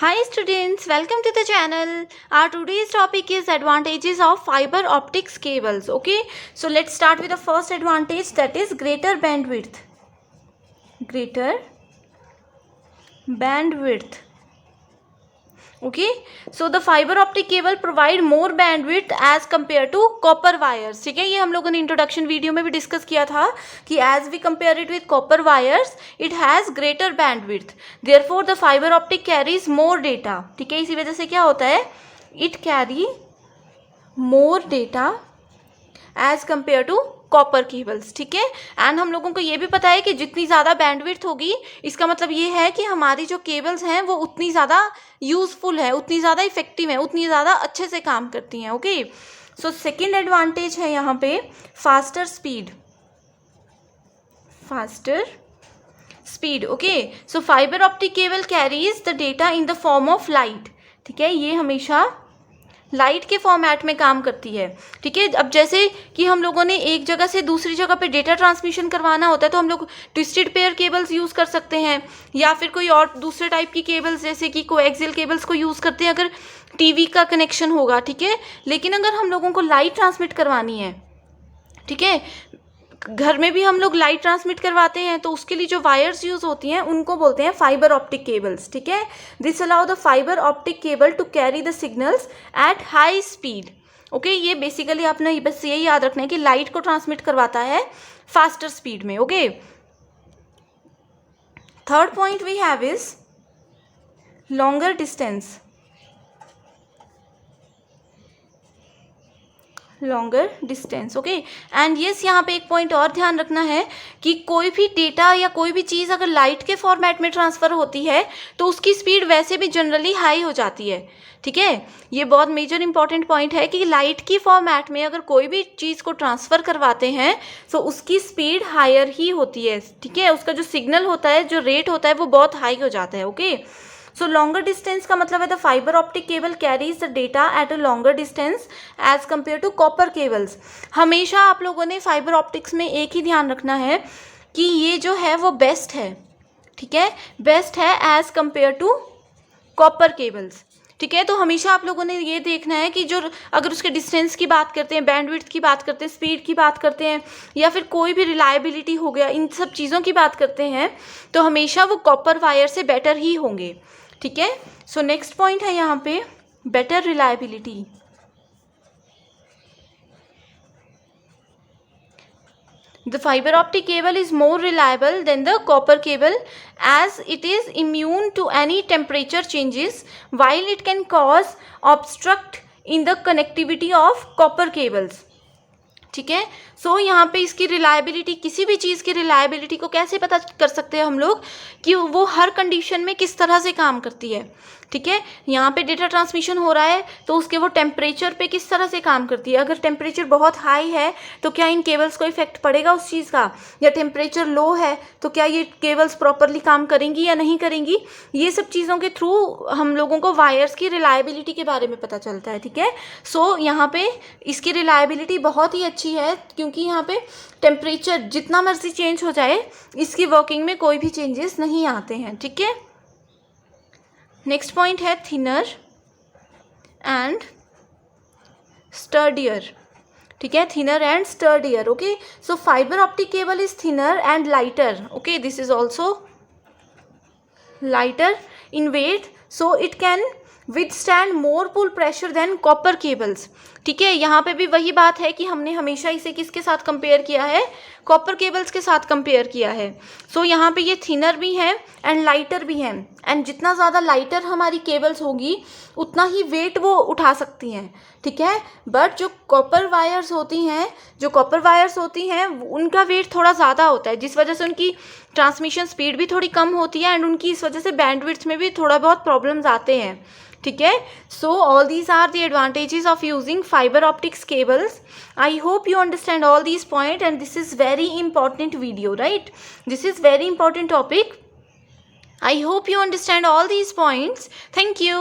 Hi students, welcome to the channel. Our today's topic is advantages of fiber optics cables. Okay, so let's start with the first advantage, that is greater bandwidth. Greater bandwidth. Okay, so the fiber optic cable provide more bandwidth as compared to copper wires. ठीक है, ये हम लोगों ने introduction video में भी discuss किया था कि as we compare it with copper wires, it has greater bandwidth. Therefore, the fiber optic carries more data. ठीक है, इसी वजह से क्या होता है, it carry more data as compared to copper cables. ठीक है, एंड हम लोगों को ये भी पता है कि जितनी ज़्यादा बैंडविड्थ होगी इसका मतलब ये है कि हमारी जो केबल्स हैं वो उतनी ज़्यादा यूज़फुल है, उतनी ज़्यादा इफेक्टिव है, उतनी ज़्यादा अच्छे से काम करती हैं. ओके, सो सेकेंड एडवांटेज है यहाँ पे faster speed. Faster speed. Okay, so fibre optic cable carries the data in the form of light. ठीक है, ये हमेशा लाइट के फॉर्मेट में काम करती है. ठीक है, अब जैसे कि हम लोगों ने एक जगह से दूसरी जगह पे डेटा ट्रांसमिशन करवाना होता है तो हम लोग ट्विस्टेड पेयर केबल्स यूज़ कर सकते हैं या फिर कोई और दूसरे टाइप की केबल्स जैसे कि कोएक्सियल केबल्स को यूज़ करते हैं अगर टीवी का कनेक्शन होगा. ठीक है, लेकिन अगर हम लोगों को लाइट ट्रांसमिट करवानी है, ठीक है, घर में भी हम लोग लाइट ट्रांसमिट करवाते हैं तो उसके लिए जो वायर्स यूज़ होती हैं उनको बोलते हैं फाइबर ऑप्टिक केबल्स. ठीक है, this allow the fibre optic cable to carry the signals at high speed. Okay, ये बेसिकली आपने बस ये याद रखना है कि लाइट को ट्रांसमिट करवाता है फास्टर स्पीड में. Okay, third point we have is longer distance. Longer distance. Okay, and yes, यहाँ पे एक पॉइंट और ध्यान रखना है कि कोई भी डेटा या कोई भी चीज़ अगर लाइट के फॉर्मेट में ट्रांसफ़र होती है तो उसकी स्पीड वैसे भी जनरली हाई हो जाती है. ठीक है, ये बहुत मेजर इंपॉर्टेंट पॉइंट है कि लाइट की फॉर्मेट में अगर कोई भी चीज़ को ट्रांसफ़र करवाते हैं तो उसकी स्पीड हायर ही होती है. ठीक है, उसका जो सिग्नल होता है, जो रेट होता है वो बहुत हाई हो जाता है. ओके, सो लॉन्गर डिस्टेंस का मतलब है the fibre optic cable carries the data at a longer distance as compare to copper cables. हमेशा आप लोगों ने फाइबर ऑप्टिक्स में एक ही ध्यान रखना है कि ये जो है वो बेस्ट है. ठीक है, बेस्ट है as compare to copper cables. ठीक है, तो हमेशा आप लोगों ने ये देखना है कि जो अगर उसके डिस्टेंस की बात करते हैं, बैंडविड्थ की बात करते हैं, स्पीड की बात करते हैं या फिर कोई भी रिलायबिलिटी हो गया, इन सब चीज़ों की बात करते हैं तो हमेशा वो कॉपर वायर से बेटर ही होंगे. ठीक है, सो नेक्स्ट पॉइंट है यहाँ पे better reliability. The fiber optic cable is more reliable than the copper cable as it is immune to any temperature changes while it can cause obstruct in the connectivity of copper cables. ठीक है, सो यहाँ पे इसकी reliability, किसी भी चीज़ की reliability को कैसे पता कर सकते हैं हम लोग कि वो हर कंडीशन में किस तरह से काम करती है. ठीक है, यहाँ पे डेटा ट्रांसमिशन हो रहा है तो उसके वो टेम्परेचर पे किस तरह से काम करती है. अगर टेम्परेचर बहुत हाई है तो क्या इन केबल्स को इफेक्ट पड़ेगा उस चीज़ का, या टेम्परेचर लो है तो क्या ये केबल्स प्रॉपरली काम करेंगी या नहीं करेंगी. ये सब चीज़ों के थ्रू हम लोगों को वायर्स की रिलायबिलिटी के बारे में पता चलता है. ठीक है, सो यहाँ पे इसकी रिलायबिलिटी बहुत ही अच्छी है क्योंकि यहाँ पे टेम्परेचर जितना मर्जी चेंज हो जाए इसकी वर्किंग में कोई भी चेंजेस नहीं आते हैं. ठीक है, नेक्स्ट पॉइंट है थिनर एंड स्टर्डियर. ठीक है, thinner and sturdier. Okay, so fibre optic cable is thinner and lighter. Okay, this is also lighter in weight so it can withstand more pull pressure than copper cables. ठीक है, यहाँ पे भी वही बात है कि हमने हमेशा इसे किसके साथ कंपेयर किया है, कॉपर केबल्स के साथ कंपेयर किया है. सो यहाँ पे ये थिनर भी है एंड लाइटर भी है, एंड जितना ज़्यादा लाइटर हमारी केबल्स होगी उतना ही वेट वो उठा सकती हैं. ठीक है, बट जो कॉपर वायर्स होती हैं उनका वेट थोड़ा ज़्यादा होता है जिस वजह से उनकी ट्रांसमिशन स्पीड भी थोड़ी कम होती है एंड उनकी इस वजह से बैंडविड्थ में भी थोड़ा बहुत प्रॉब्लम्स आते हैं. ठीक है, so all these are the advantages of using fibre optics cables. I hope you understand all these points and this is very important video, right? This is very important topic. I hope you understand all these points. Thank you.